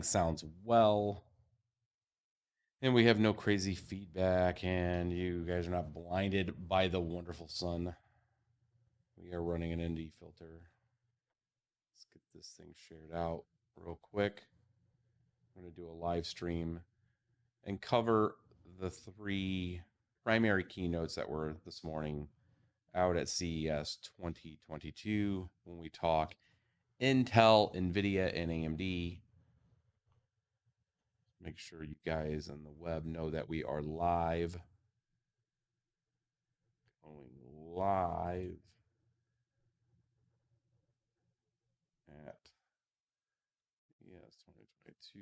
Sounds well, and we have no crazy feedback, and you guys are not blinded by the wonderful sun. We are running an ND filter. Let's get this thing shared out real quick. I'm going to do a live stream and cover the 3 primary keynotes that were this morning out at CES 2022 when we talk Intel, nVidia, and AMD. Make sure you guys on the web know that we are live. Going live at CES 2022.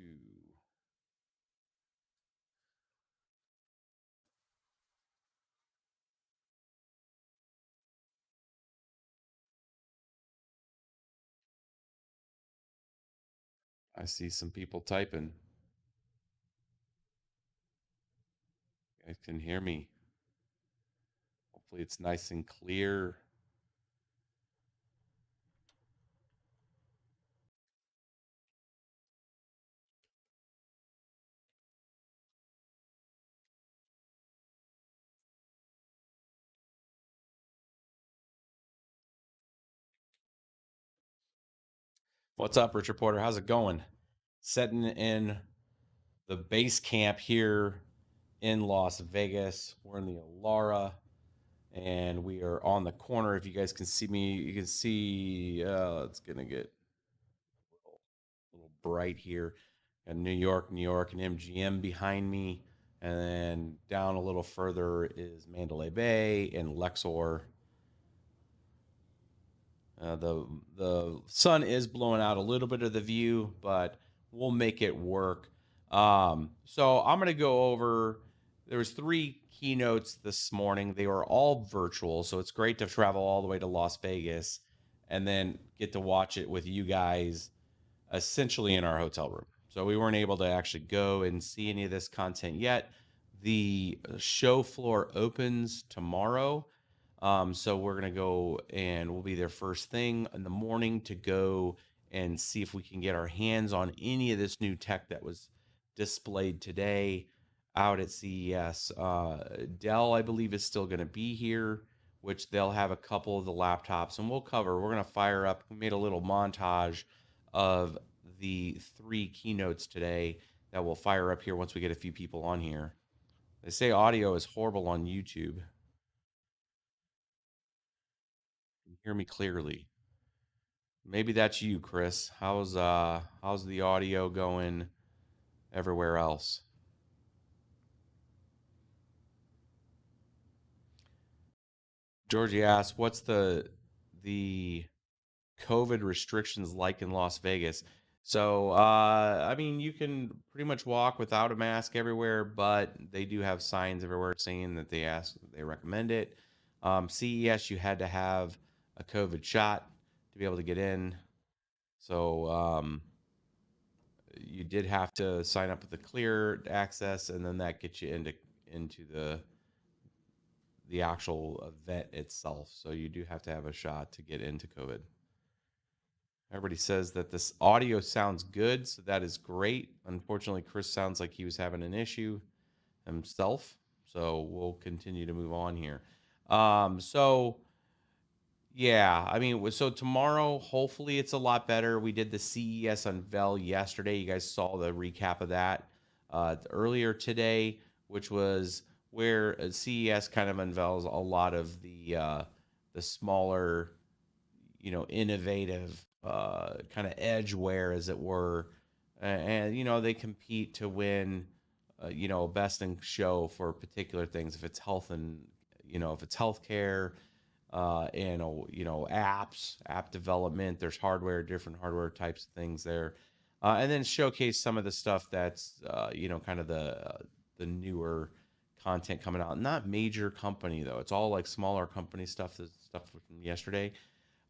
I see some people typing. You guys can hear me. Hopefully it's nice and clear. What's up, Richard Porter? How's it going? Setting in the base camp here in Las Vegas. We're in the Alara, and we are on the corner. If you guys can see me, you can see it's gonna get a little bright here. Got New York, and MGM behind me, and then down a little further is Mandalay Bay and Luxor. The sun is blowing out a little bit of the view, but we'll make it work. So I'm going to go over. There was 3 keynotes this morning. They were all virtual, so it's great to travel all the way to Las Vegas and then get to watch it with you guys, essentially in our hotel room. So we weren't able to actually go and see any of this content yet. The show floor opens tomorrow. So we're going to go and we'll be there first thing in the morning to go and see if we can get our hands on any of this new tech that was displayed today out at CES. Dell, I believe, is still going to be here, which they'll have a couple of the laptops, and we'll cover. We're going to fire up. We made a little montage of the 3 keynotes today that we'll fire up here once we get a few people on here. They say audio is horrible on YouTube. You can hear me clearly. Maybe that's you, Chris. How's the audio going everywhere else? Georgie asks, "What's the COVID restrictions like in Las Vegas?" So, I mean, you can pretty much walk without a mask everywhere, but they do have signs everywhere saying that they recommend it. CES, you had to have a COVID shot to be able to get in. So, you did have to sign up with the clear access, and then that gets you into the actual event itself. So you do have to have a shot to get into COVID. Everybody says that this audio sounds good, so that is great. Unfortunately, Chris sounds like he was having an issue himself, so we'll continue to move on here. So yeah, I mean, so tomorrow, hopefully it's a lot better. We did the CES unveil yesterday. You guys saw the recap of that earlier today, which was where CES kind of unveils a lot of the smaller, innovative kind of edgeware, as it were, and they compete to win, best in show for particular things. If it's health and if it's healthcare, and apps, app development. There's different hardware types of things there, and then showcase some of the stuff that's kind of the newer content coming out. Not major company though; it's all like smaller company stuff. The stuff from yesterday.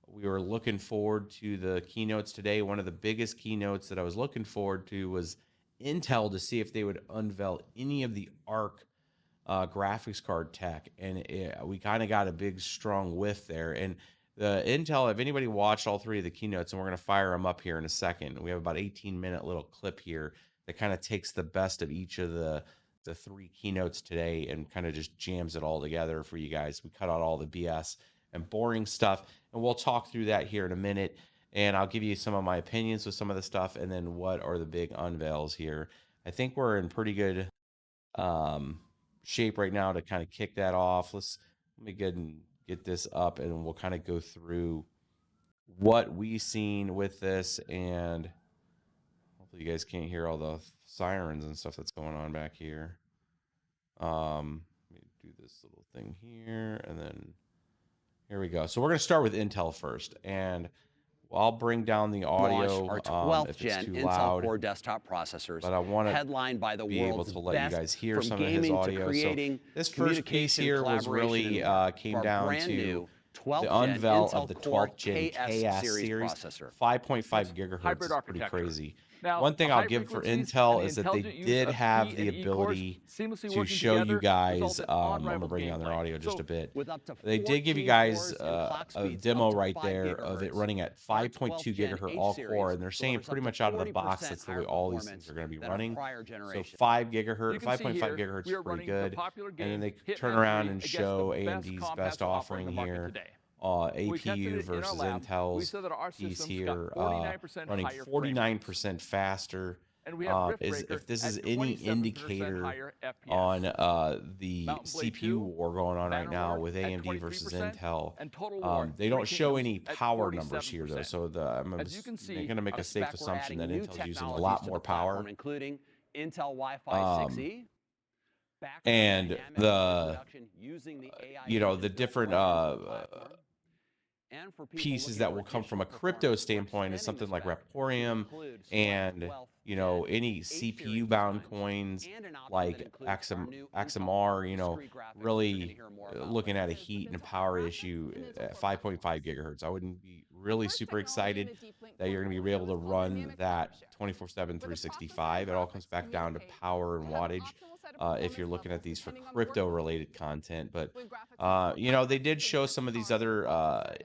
We were looking forward to the keynotes today. One of the biggest keynotes that I was looking forward to was Intel, to see if they would unveil any of the ARC graphics card tech, and we kind of got a big strong whiff there. And The Intel, if anybody watched all three of the keynotes, and we're going to fire them up here in a second. We have about 18-minute little clip here that kind of takes the best of each of the three keynotes today and kind of just jams it all together for you guys. We cut out all the BS and boring stuff, and we'll talk through that here in a minute. And I'll give you some of my opinions with some of the stuff, and then what are the big unveils here. I think we're in pretty good um, shape right now to kind of kick that off. Let me get and get this up, and we'll kind of go through what we seen with this, and hopefully you guys can't hear all the sirens and stuff that's going on back here. Let me do this little thing here, and then here we go. So we're going to start with Intel first, and I'll bring down the audio our 12th if it's gen too Intel loud, Core desktop processors, but I want to headlined by the be able world's to let you best guys hear from some of his gaming to audio. So creating, this first piece here was really came down to the unveil of the 12th gen KS series processor. 5.5 gigahertz is pretty crazy. Now, one thing I'll give for Intel is that they did have the ability to show you guys, I'm going to bring down their audio just a bit. They did give you guys a demo right there of it running at 5.2 gigahertz all core, and they're saying pretty much out of the box that's the way all these things are going to be running. So 5 gigahertz, 5.5 gigahertz is pretty good. And then they turn around and show AMD's best offering here. APU versus Intel's piece here, running 49% faster. If this is any indicator on the CPU war going on right now with AMD versus Intel, they don't show any power numbers here though. So I'm going to make a safe assumption that Intel's using a lot more power, including Intel Wi-Fi 6E. And the the different pieces that will come from a crypto standpoint is something like Raptorium and any CPU bound coins like XMR, really looking at a heat and a power issue at 5.5 gigahertz. I wouldn't be really super excited that you're going to be able to run that 24/7 365. It all comes back down to power and wattage if you're looking at these for crypto related content. But they did show some of these other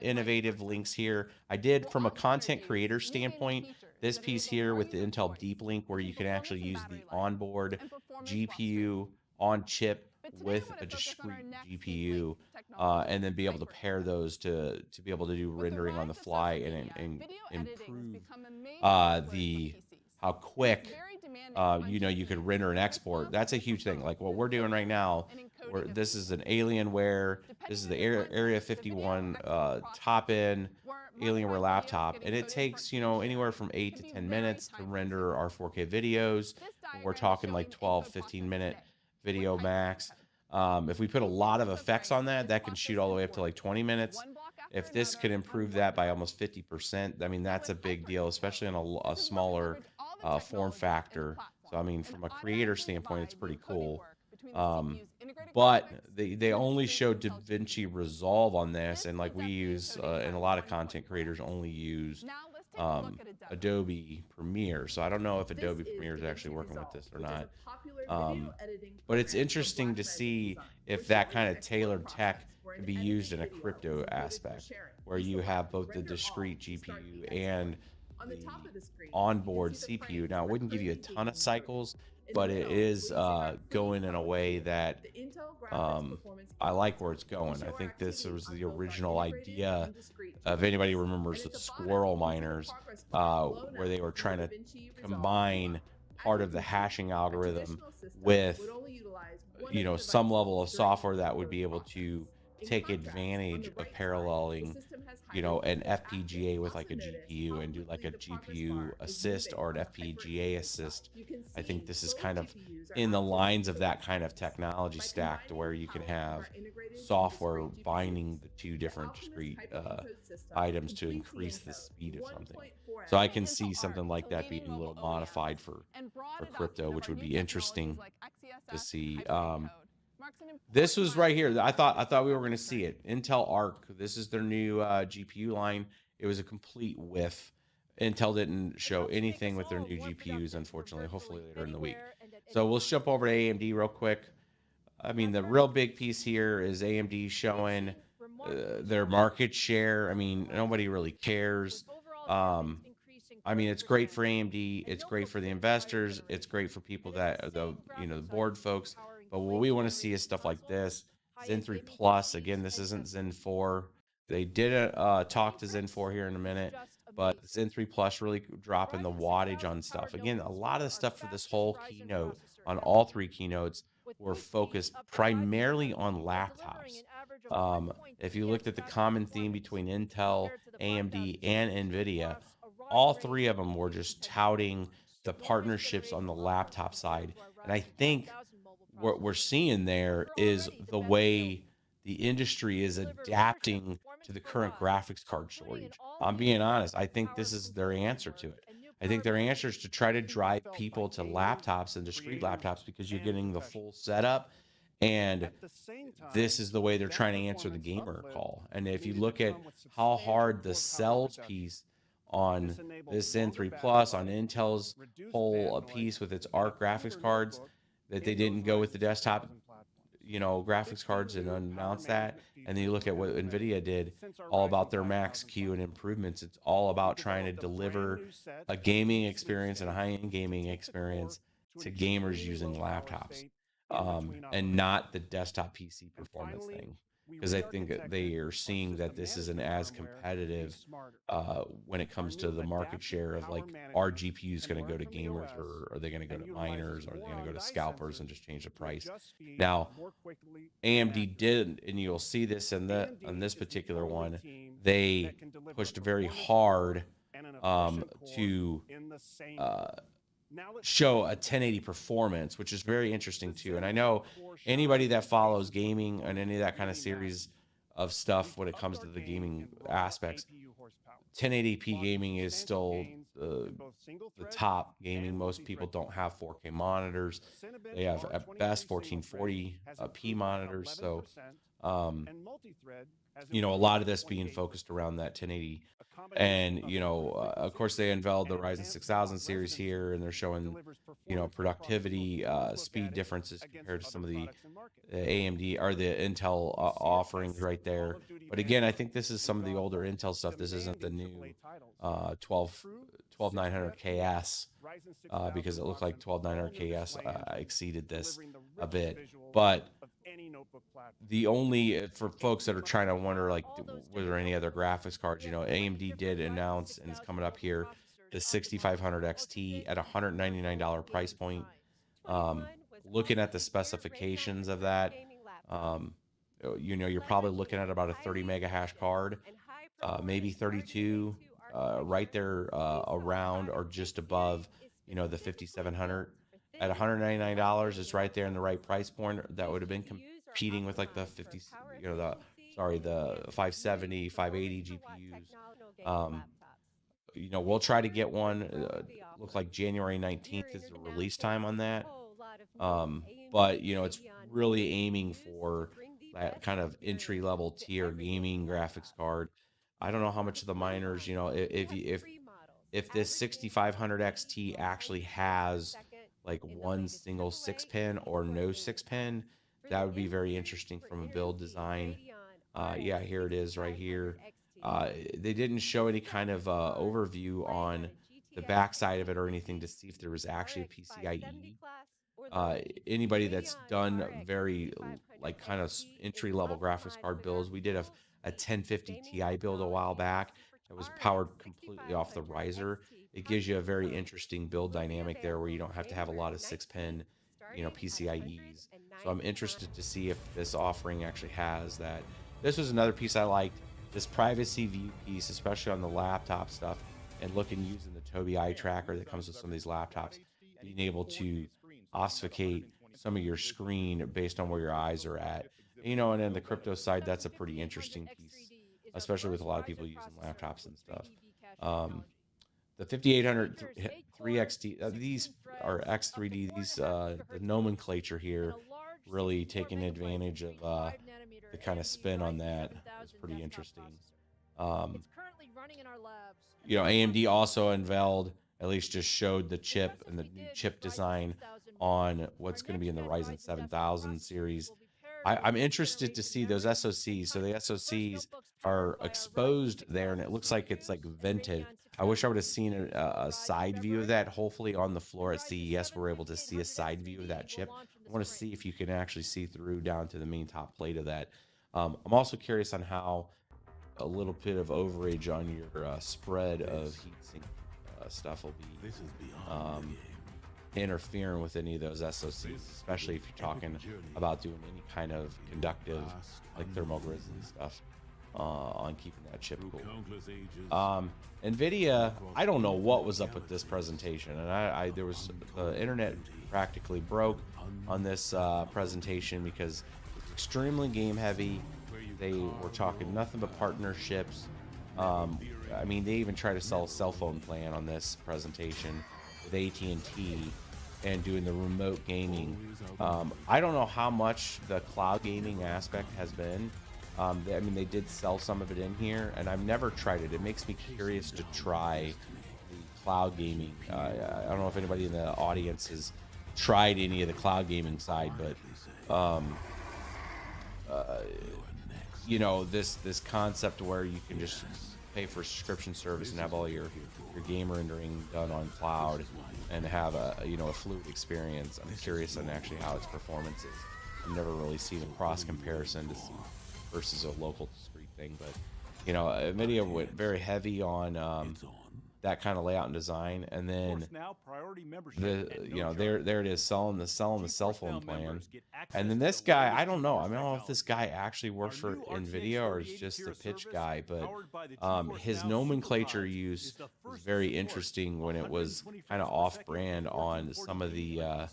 innovative links here. I did, from a content creator standpoint, this piece here with the Intel Deep Link, where you can actually use the onboard GPU on chip with a discrete GPU, and then be able to pair those to be able to do rendering on the fly and improve how quick you could render and export. That's a huge thing. Like what we're doing right now, this is an Alienware. This is the Area 51 top-end Alienware laptop, and it takes anywhere from 8 to 10 minutes to render our 4K videos. We're talking like 12-15 minute video max. If we put a lot of effects on that can shoot all the way up to like 20 minutes. If this could improve that by almost 50%, I mean, that's a big deal, especially on a smaller form factor. So, I mean, from a creator standpoint, it's pretty cool. But they only showed DaVinci Resolve on this, and like we use, and a lot of content creators only use Adobe Premiere. So I don't know if Adobe Premiere is actually working with this or not. But it's interesting to see if that kind of tailored tech can be used in a crypto aspect, where you have both the discrete GPU and the onboard CPU. Now, it wouldn't give you a ton of cycles, but it is going in a way that I like where it's going. I think this was the original idea, if anybody remembers the squirrel miners, where they were trying to combine part of the hashing algorithm with some level of software that would be able to take advantage of paralleling an FPGA with like a GPU and do like a GPU assist or an FPGA assist. I think this is kind of in the lines of that kind of technology stack, to where you can have software binding the two different discrete items to increase the speed of something. So I can see something like that being a little modified for crypto, which would be interesting to see. This was right here. I thought we were going to see it. Intel Arc. This is their new GPU line. It was a complete whiff. Intel didn't show anything with their new GPUs, unfortunately. Hopefully later in the week. So we'll jump over to AMD real quick. I mean, the real big piece here is AMD showing their market share. I mean, nobody really cares. Um, I mean, it's great for AMD. It's great for the investors. It's great for people that are the board folks. But what we want to see is stuff like this. Zen 3 Plus. Again, this isn't Zen 4. They did talk to Zen 4 here in a minute, but Zen 3 Plus really dropping the wattage on stuff. Again, a lot of the stuff for this whole keynote on all three keynotes were focused primarily on laptops. If you looked at the common theme between Intel, AMD, and nVidia, all three of them were just touting the partnerships on the laptop side. And I think what we're seeing there is the way the industry is adapting to the current graphics card shortage. I'm being honest. I think this is their answer to it. I think their answer is to try to drive people to laptops and discrete laptops because you're getting the full setup. And this is the way they're trying to answer the gamer call. And if you look at how hard the sales piece on this Zen 3 Plus, on Intel's whole piece with its ARC graphics cards, that they didn't go with the desktop, graphics cards and announce that. And then you look at what NVIDIA did, all about their Max Q and improvements. It's all about trying to deliver a gaming experience and a high-end gaming experience to gamers using laptops, and not the desktop PC performance thing. Because I think that they are seeing that this isn't as competitive when it comes to the market share of like, are GPUs going to go to gamers, or are they going to go to miners, or are they going to go to scalpers and just change the price? Now, AMD did, and you'll see this on this particular one, they pushed very hard to show a 1080 performance, which is very interesting too. And I know anybody that follows gaming and any of that kind of series of stuff when it comes to the gaming aspects, 1080p gaming is still the top gaming. Most people don't have 4K monitors. They have at best 1440p monitors. So, a lot of this being focused around that 1080. And, of course, they unveiled the Ryzen 6000 series here, and they're showing, productivity, speed differences compared to some of the AMD or the Intel offerings right there. But again, I think this is some of the older Intel stuff. This isn't the new 12900KS, because it looked like 12900KS exceeded this a bit. But the only, for folks that are trying to wonder, like, were there any other graphics cards? AMD did announce, and it's coming up here, the 6500 XT at $199 price point. Looking at the specifications of that, you're probably looking at about a 30 mega hash card, maybe 32, right there, around or just above, the 5700. At $199, it's right there in the right price point. That would have been competing with like the 50, the 570, 580 GPUs. We'll try to get one. Look like January 19th is the release time on that. But it's really aiming for that kind of entry level tier gaming graphics card. I don't know how much of the miners, if this 6500 XT actually has like one single 6-pin or no 6-pin, that would be very interesting from a build design. Yeah, here it is right here. They didn't show any kind of overview on the backside of it or anything to see if there was actually a PCIe. Anybody that's done very like kind of entry level graphics card builds, we did a 1050 Ti build a while back that was powered completely off the riser. It gives you a very interesting build dynamic there where you don't have to have a lot of 6-pin, PCIes. So I'm interested to see if this offering actually has that. This was another piece I liked, this privacy view piece, especially on the laptop stuff, and looking using the Tobii eye tracker that comes with some of these laptops, being able to obfuscate some of your screen based on where your eyes are at. And then the crypto side, that's a pretty interesting piece, especially with a lot of people using laptops and stuff. The 5800 3XT, these are X3D, the nomenclature here, really taking advantage of the kind of spin on that is pretty interesting. AMD also unveiled, at least just showed the chip and the new chip design on what's going to be in the Ryzen 7000 series. I'm interested to see those SoCs. So the SoCs are exposed there, and it looks like it's like vented. I wish I would have seen a side view of that. Hopefully, on the floor at CES, we're able to see a side view of that chip. I want to see if you can actually see through down to the main top plate of that. I'm also curious on how a little bit of overage on your spread of heatsink stuff will be interfering with any of those SoCs, especially if you're talking about doing any kind of conductive, like thermal grizzly stuff, on keeping that chip cool. nVidia, I don't know what was up with this presentation, and I there was the internet practically broke on this presentation because it's extremely game heavy. They were talking nothing but partnerships. I mean, they even try to sell a cell phone plan on this presentation with AT&T and doing the remote gaming. I don't know how much the cloud gaming aspect has been. I mean, they did sell some of it in here, and I've never tried it. It makes me curious to try the cloud gaming. I don't know if anybody in the audience has tried any of the cloud gaming side, but you know, this concept where you can just pay for subscription service and have all your game rendering done on cloud and have a a fluid experience. I'm curious on actually how its performance is. I've never really seen a cross comparison to see versus a local discrete thing, but you know, nVidia went very heavy on that kind of layout and design, and then there it is selling the cell phone plan, and then this guy, I don't know, I don't know if this guy actually works for nVidia or is just a pitch guy, but his nomenclature use was very interesting when it was kind of off brand on some of the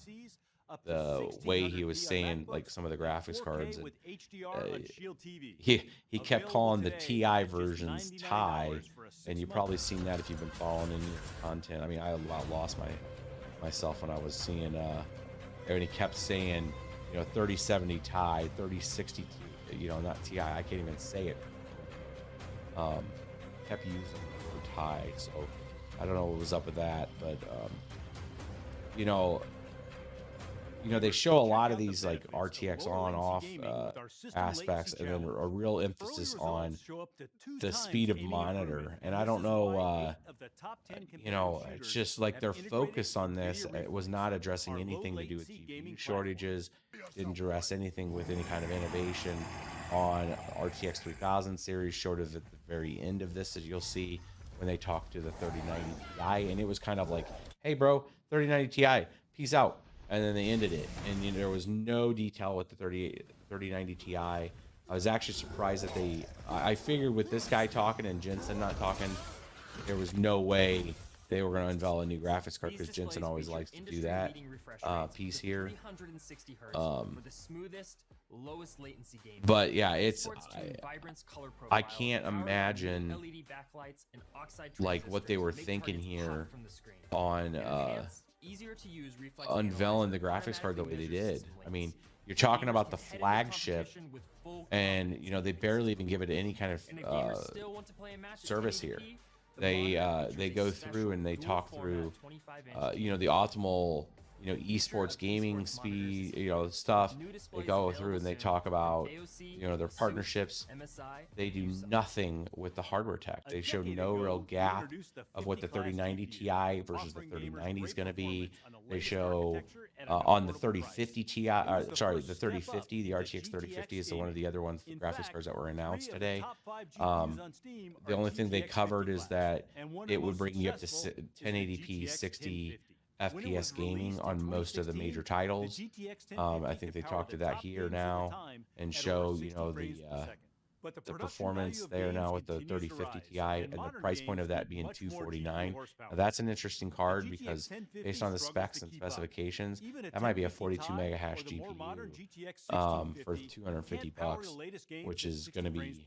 way he was saying like some of the graphics cards, and he kept calling the TI versions Ti, and you've probably seen that if you've been following any of the content. I mean, I about lost myself when I was seeing and he kept saying 3070 Ti, 3060, not Ti. I can't even say it. Kept using the word Ti, so I don't know what was up with that, but they show a lot of these like RTX on off aspects, and then a real emphasis on the speed of monitor. And I don't know, it's just like their focus on this, it was not addressing anything to do with GPU shortages, didn't address anything with any kind of innovation on RTX 3000 series, short of at the very end of this, as you'll see when they talk to the 3090 Ti. And it was kind of like, hey bro, 3090 Ti, peace out. And then they ended it, and there was no detail with the 3090 Ti. I was actually surprised that I figured with this guy talking and Jensen not talking, there was no way they were going to unveil a new graphics card, because Jensen always likes to do that piece here. But yeah, I can't imagine like what they were thinking here on unveiling the graphics card the way they did. I mean, you're talking about the flagship, and they barely even give it any kind of service here. They go through and they talk through the optimal esports gaming speed stuff. They go through and they talk about their partnerships. They do nothing with the hardware tech. They show no real gap of what the 3090 Ti versus the 3090 is going to be. They show on the 3050 Ti, the 3050, the RTX 3050 is one of the other ones, the graphics cards that were announced today. The only thing they covered is that it would bring you up to 1080p 60 FPS gaming on most of the major titles. I think they talked to that here now and show the performance there now with the 3050 Ti, and the price point of that being $249. Now that's an interesting card, because based on the specs and specifications, that might be a 42 mega hash GPU for $250, which is going to be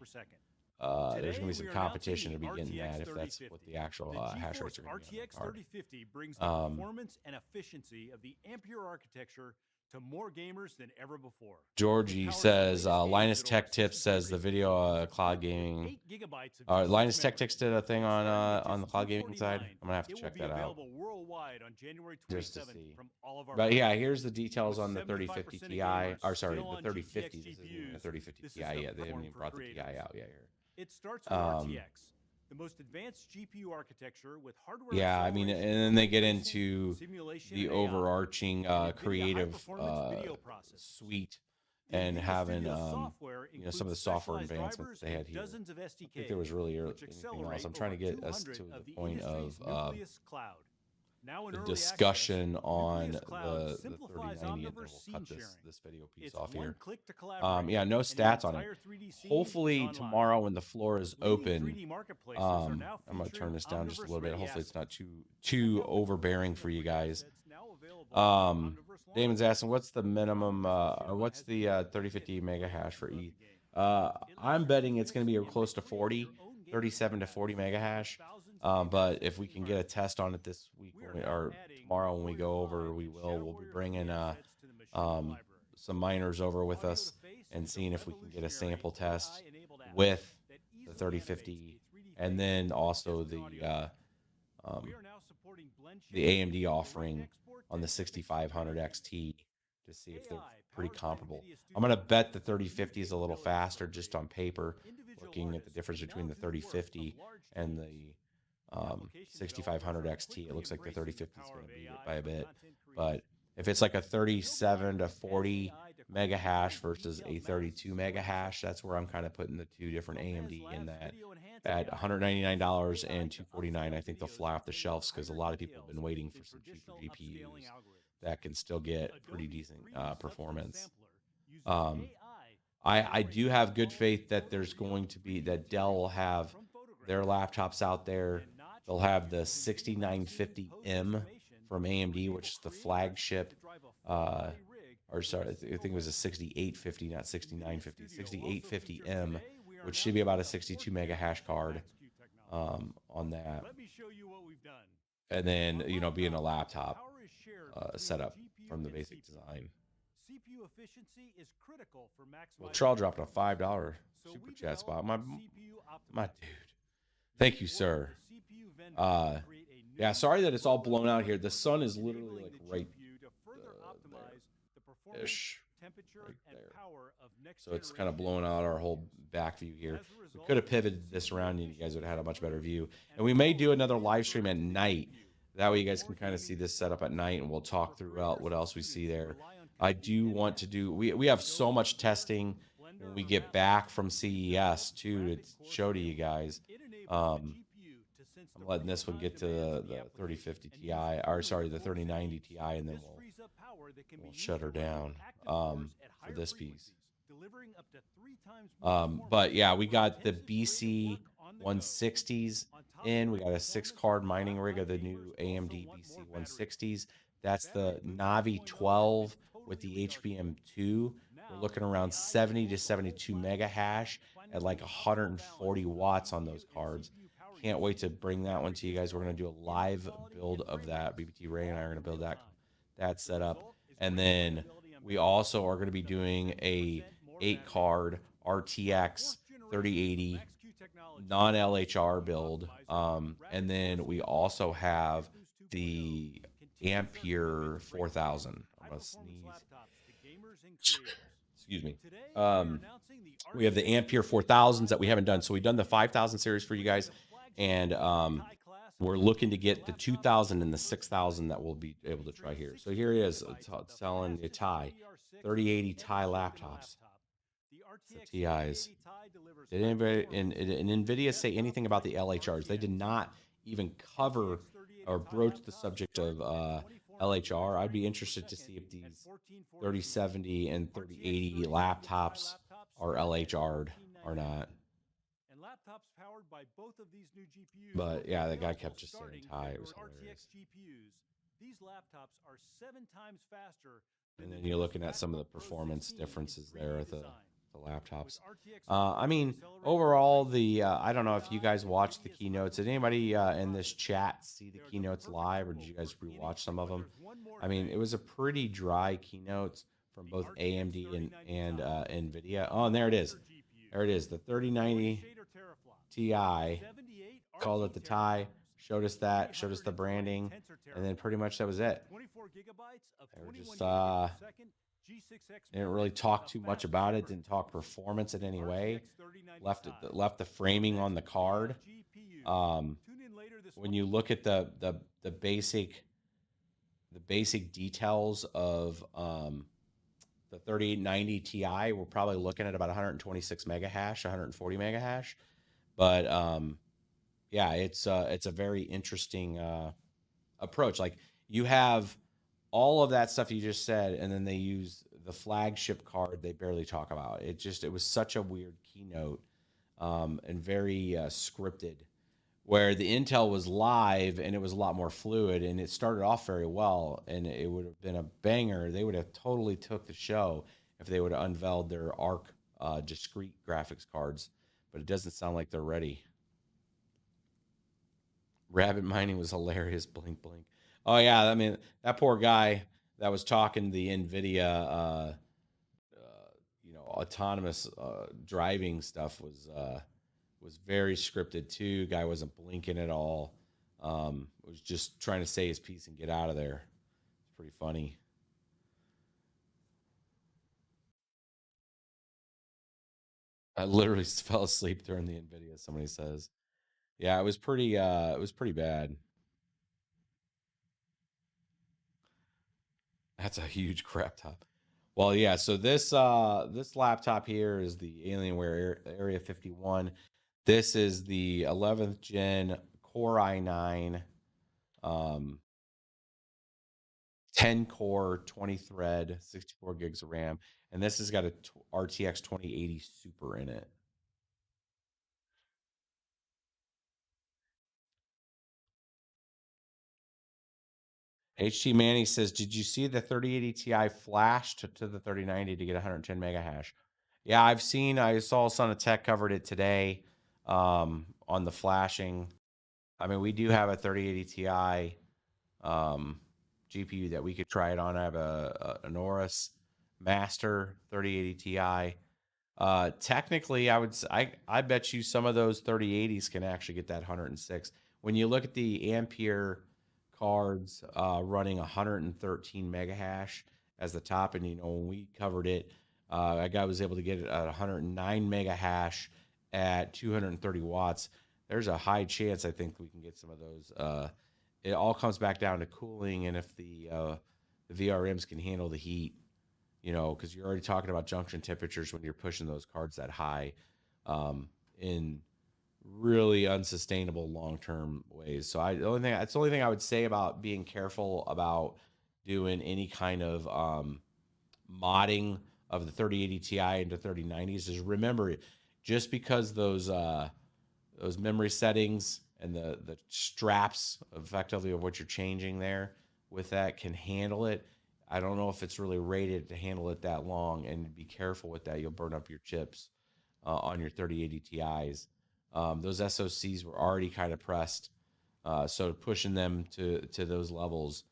there's going to be some competition to be getting that, if that's what the actual hash rates are going to be on the card. RTX 3050 brings the performance and efficiency of the Ampere architecture to more gamers than ever before. Georgie says, Linus Tech Tips says the video cloud gaming. 8 gigabytes of Linus GPU Tech Tips did a thing on the cloud gaming side. $249. I'm gonna have to It will check be that out available worldwide on January just to 27th see. from all of our But yeah, partners. here's the details With on the 75% 3050 of Ti. gamers Or sorry, still the on 3050. GTX This isn't even a GPUs. 3050 This is Ti the yet. They haven't platform even for brought the Ti creators. out yet here. It starts with RTX, the most advanced GPU architecture with hardware. Yeah, I mean, and then they get into simulation the and AI. overarching NVIDIA creative high-performance video processors. suite The and NVIDIA having Studio software you know, some of the includes software specialized advancements drivers they had and here. dozens of I SDKs, think there was really which anything else. accelerate I'm trying to over get us 200 to of the the point of industry's Nucleus Cloud. Now in the early discussion access, on Nucleus Cloud the simplifies 3090, and then Omniverse we'll scene cut sharing. this video piece It's off one here. click to collaborate. Yeah, no and the stats on it. entire 3D scene Hopefully is online. tomorrow when the floor is Leading open, 3D marketplaces are now I'm gonna turn featuring this down just a Omniverse little bit. ready Hopefully it's assets. not too overbearing for you guys. Assets now available on Omniverse Launch. Damon's asking, what's the minimum or what's the 3050 mega hash for ETH? I'm betting it's going to be close to 40, 37 to 40 mega hash. But if we can get a test on it this week or tomorrow when we go over, we'll be bringing some miners over with us and seeing if we can get a sample test with the 3050 and then also the AMD offering on the 6500 XT to see if they're pretty comparable. I'm going to bet the 3050 is a little faster just on paper, looking at the difference between the 3050 and the 6500 XT. It looks like the 3050 is going to beat it by a bit. But if it's like a 37 to 40 mega hash versus a 32 mega hash, that's where I'm kind of putting the two different AMD in that. At $199 and $249, I think they'll fly off the shelves because a lot of people have been waiting for some cheaper GPUs that can still get pretty decent performance. I do have good faith that there's going to be, that Dell will have their laptops out there. They'll have the 6950M from AMD, which is the flagship, or sorry, I think it was a 6850, not 6950, 6850M, which should be about a 62 mega hash card on that. And then, you know, being a laptop setup from the basic design. CPU efficiency is critical for maximizing. Well, Charles dropped a $5 super chat spot. My dude. Thank you, sir. Yeah, sorry that it's all blown out here. The sun is literally like right there-ish. Right there. So it's kind of blowing out our whole back view here. We could have pivoted this around and you guys would have had a much better view. And we may do another live stream at night. That way you guys can kind of see this setup at night and we'll talk throughout what else we see there. I do want to do, we have so much testing when we get back from CES too to show to you guys. I'm letting this one get to the 3050 Ti, or sorry, the 3090 Ti, and then we'll shut her down for this piece. But yeah, we got the BC 160s in. We got a 6-card mining rig of the new AMD BC 160s. That's the Navi 12 with the HBM2. We're looking around 70 to 72 mega hash at like 140 watts on those cards. Can't wait to bring that one to you guys. We're going to do a live build of that. BBT Ray and I are going to build that setup. And then we also are going to be doing a 8-card RTX 3080 non-LHR build. And then we also have the Ampere 4000. I'm going to sneeze. Excuse me. We have the Ampere 4000s that we haven't done. So we've done the 5000 series for you guys. And we're looking to get the 2000 and the 6000 that we'll be able to try here. So here it is. It's selling a Ti, 3080 Ti laptops. The TIs. Did anybody in NVIDIA say anything about the LHRs? They did not even cover or broach the subject of LHR. I'd be interested to see if these 3070 and 3080 laptops are LHR'd or not. And laptops powered by both of these new GPUs. But yeah, the guy kept just saying Ti. It was hilarious. These laptops are 7 times faster. And then you're looking at some of the performance differences there at the the laptops. RTX I mean, accelerated overall, graphics, the I don't know if you AI, guys and watched the NVIDIA keynotes. Did Smart anybody in Processor this chat see the They are the keynotes perfect live, or did combo you guys for gaming, rewatch some of but them? there's one more I mean, thing. it was a pretty dry keynotes from The both RTX AMD 3090 and Ti nVidia. with Oh, and there it is. faster GPU, There it is. The 40 3090 shader teraflops, Ti. 78 Called it RT the teraflops, tie. Showed us that. Showed us the 320 branding, tensor and then pretty teraflops, much that was it. 24 gigabytes of They were 21 just gigabit per second G6X didn't memory, really talk the too much fastest about it. ever. Didn't talk performance in any way. RTX 3090 Left Ti. left the framing on the Next, card. AMD GPU. Tune in later this When month. you look at the basic details of the 3890 Ti, we're probably looking at about 126 mega hash, 140 mega hash. But yeah, it's a very interesting approach. Like, you have all of that stuff you just said, and then they use the flagship card they barely talk about. It was such a weird keynote, and very scripted, where the Intel was live and it was a lot more fluid, and it started off very well, and it would have been a banger. They would have totally took the show if they would have unveiled their ARC discrete graphics cards, but it doesn't sound like they're ready. Rabbit mining was hilarious. Blink, blink. Oh yeah, I mean, that poor guy that was talking the nVidia, autonomous driving stuff was very scripted too. Guy wasn't blinking at all. Was just trying to say his piece and get out of there. It's pretty funny. I literally fell asleep during the nVidia. Somebody says, yeah, it was pretty. It was pretty bad. That's a huge crap top. Well, yeah. So this laptop here is the Alienware Area 51. This is the 11th gen Core i9, um, 10 core, 20 thread, 64 gigs of RAM, and this has got a RTX 2080 Super in it. HT Manny says, "Did you see the 3080 Ti flash to the 3090 to get 110 mega hash?" Yeah, I saw Son of Tech covered it today, on the flashing. I mean, we do have a 3080 Ti GPU that we could try it on. I have an Aorus Master 3080 Ti. Technically, I bet you some of those 3080s can actually get that 106. When you look at the Ampere cards running 113 mega hash as the top, and when we covered it, that guy was able to get it at 109 mega hash at 230 watts. There's a high chance I think we can get some of those. It all comes back down to cooling, and if the VRMs can handle the heat, because you're already talking about junction temperatures when you're pushing those cards that high, in really unsustainable long-term ways. So that's the only thing I would say about being careful about doing any kind of modding of the 3080 Ti into 3090s is, remember, just because those memory settings and the straps effectively of what you're changing there with that can handle it. I don't know if it's really rated to handle it that long, and be careful with that. You'll burn up your chips on your 3080 Ti's. Those SoCs were already kind of pressed, so pushing them to those levels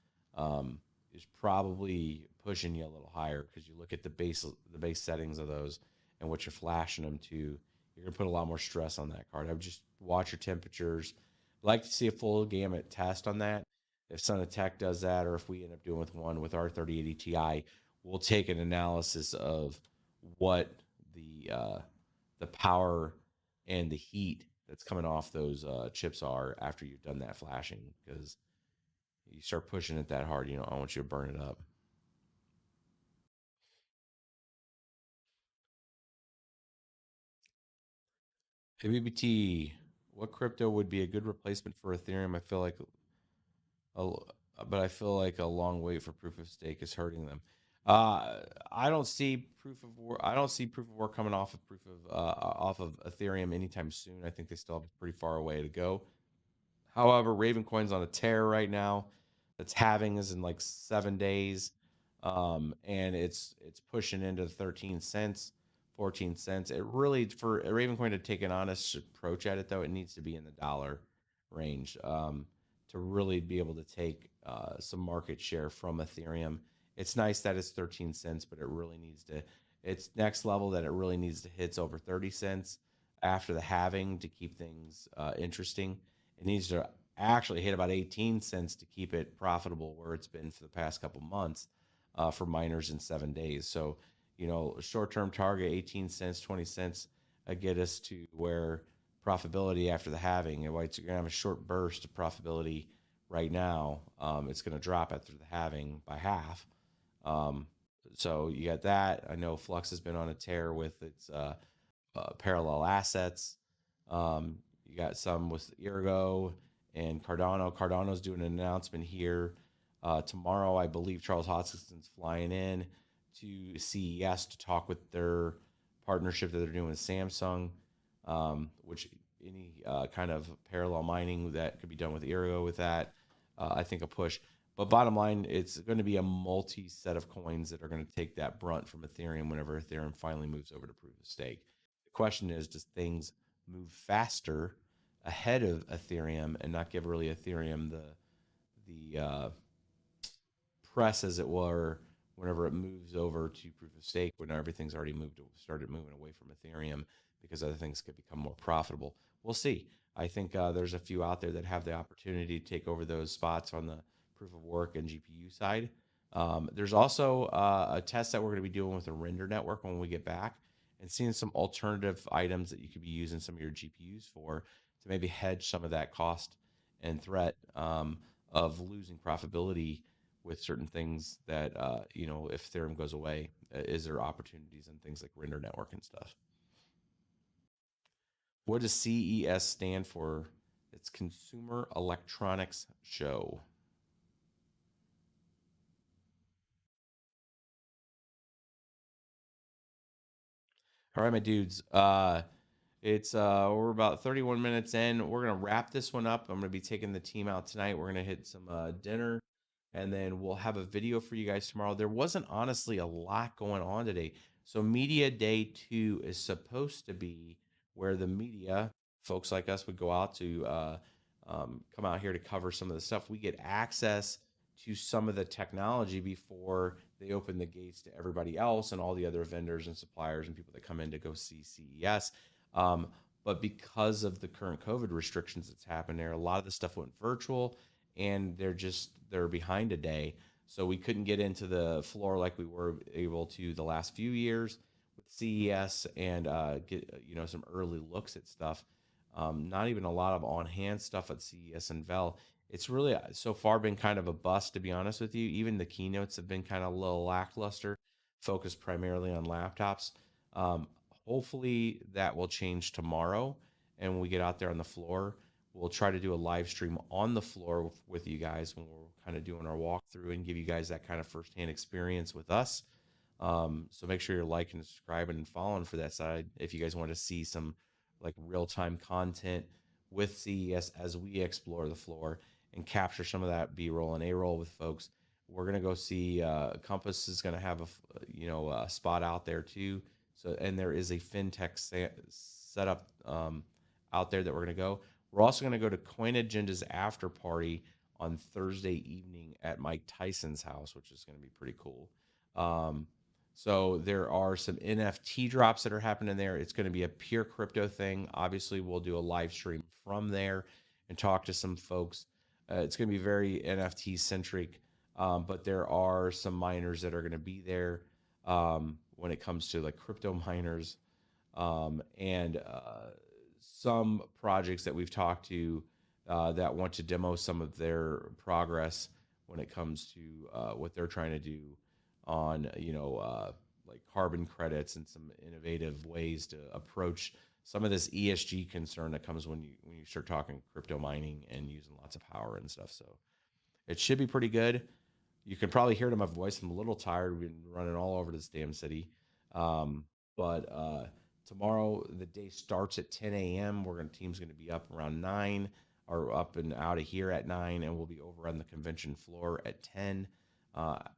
is probably pushing you a little higher, because you look at the base settings of those and what you're flashing them to. You're gonna put a lot more stress on that card. I would just watch your temperatures. I'd like to see a full gamut test on that. If Son of Tech does that, or if we end up doing with our 3080 Ti, we'll take an analysis of what the power and the heat that's coming off those chips are after you've done that flashing, because you start pushing it that hard, I want you to burn it up. Hey, BBT, what crypto would be a good replacement for Ethereum? A, but I feel like a long wait for proof of stake is hurting them. I don't see proof of work. I don't see proof of work coming off of Ethereum anytime soon. I think they still have a pretty far away to go. However, Ravencoin's on a tear right now. That's halving is in like 7 days, and it's pushing into 13 cents 14 cents. It really, for Ravencoin to take an honest approach at it, though, it needs to be in the dollar range to really be able to take some market share from Ethereum. It's nice that it's 13 cents, but it really needs to, its next level that it really needs to hit over 30 cents after the halving to keep things interesting. It needs to actually hit about 18 cents to keep it profitable where it's been for the past couple months for miners in 7 days. So, short-term target, 18 cents, 20 cents, get us to where profitability after the halving, and it's going to have a short burst of profitability right now. It's going to drop after the halving by half. So you got that. I know Flux has been on a tear with its parallel assets. You got some with Ergo and Cardano. Cardano's doing an announcement here tomorrow. I believe Charles Hoskinson's flying in to CES to talk with their partnership that they're doing with Samsung, which any kind of parallel mining that could be done with Ergo with that, I think a push. But bottom line, it's going to be a multi-set of coins that are going to take that brunt from Ethereum whenever Ethereum finally moves over to proof of stake. The question is, does things move faster ahead of Ethereum and not give really Ethereum the press, as it were, whenever it moves over to proof of stake, when everything's already started moving away from Ethereum because other things could become more profitable? We'll see. I think there's a few out there that have the opportunity to take over those spots on the proof of work and GPU side. There's also a test that we're going to be doing with a render network when we get back and seeing some alternative items that you could be using some of your GPUs for to maybe hedge some of that cost and threat of losing profitability with certain things that, if Ethereum goes away, is there opportunities and things like render network and stuff. What does CES stand for? It's Consumer Electronics Show. All right, my dudes. It's we're about 31 minutes in. We're gonna wrap this one up. I'm gonna be taking the team out tonight. We're gonna hit some dinner, and then we'll have a video for you guys tomorrow. There wasn't honestly a lot going on today. So Media Day 2 is supposed to be where the media folks like us would go out to come out here to cover some of the stuff. We get access to some of the technology before they open the gates to everybody else and all the other vendors and suppliers and people that come in to go see CES. But because of the current COVID restrictions that's happened there, a lot of the stuff went virtual, and they're behind a day. So we couldn't get into the floor like we were able to the last few years with CES and get some early looks at stuff. Not even a lot of on-hand stuff at CES and Vel. It's really so far been kind of a bust, to be honest with you. Even the keynotes have been kind of a little lackluster, focused primarily on laptops. Hopefully that will change tomorrow, and when we get out there on the floor, we'll try to do a live stream on the floor with you guys when we're kind of doing our walkthrough and give you guys that kind of firsthand experience with us. So make sure you're liking, subscribing, and following for that side if you guys want to see some like real-time content with CES as we explore the floor and capture some of that B-roll and A-roll with folks. We're gonna go see Compass is gonna have a spot out there too. So, and there is a fintech setup out there that we're gonna go. We're also gonna go to Coin Agenda's after party on Thursday evening at Mike Tyson's house, which is gonna be pretty cool. So there are some NFT drops that are happening there. It's going to be a pure crypto thing. Obviously, we'll do a live stream from there and talk to some folks. It's going to be very NFT centric, but there are some miners that are going to be there when it comes to like crypto miners and some projects that we've talked to that want to demo some of their progress when it comes to what they're trying to do on like carbon credits and some innovative ways to approach some of this ESG concern that comes when you start talking crypto mining and using lots of power and stuff. So it should be pretty good. You can probably hear it in my voice. I'm a little tired. We've been running all over this damn city. But tomorrow the day starts at 10 a.m. Team's going to be up around 9 or up and out of here at 9, and we'll be over on the convention floor at 10.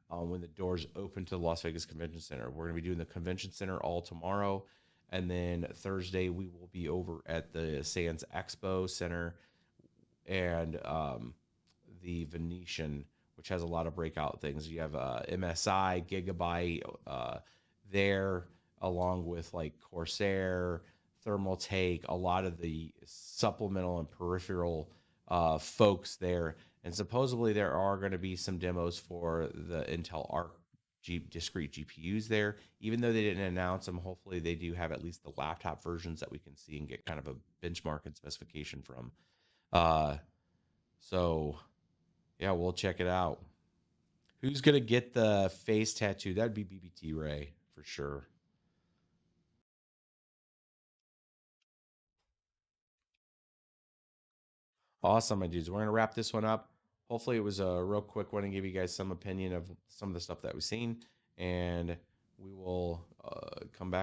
when the doors open to the Las Vegas Convention Center. We're going to be doing the Convention Center all tomorrow. And then Thursday, we will be over at the Sands Expo Center and the Venetian, which has a lot of breakout things. You have MSI, Gigabyte there, along with like Corsair, Thermaltake, a lot of the supplemental and peripheral folks there. And supposedly there are going to be some demos for the Intel Arc discrete GPUs there. Even though they didn't announce them, hopefully they do have at least the laptop versions that we can see and get kind of a benchmark and specification from. So yeah, we'll check it out. Who's gonna get the face tattoo? That'd be BBT Ray for sure. Awesome, my dudes. We're gonna wrap this one up. Hopefully it was a real quick one and give you guys some opinion of some of the stuff that we've seen, and we will come back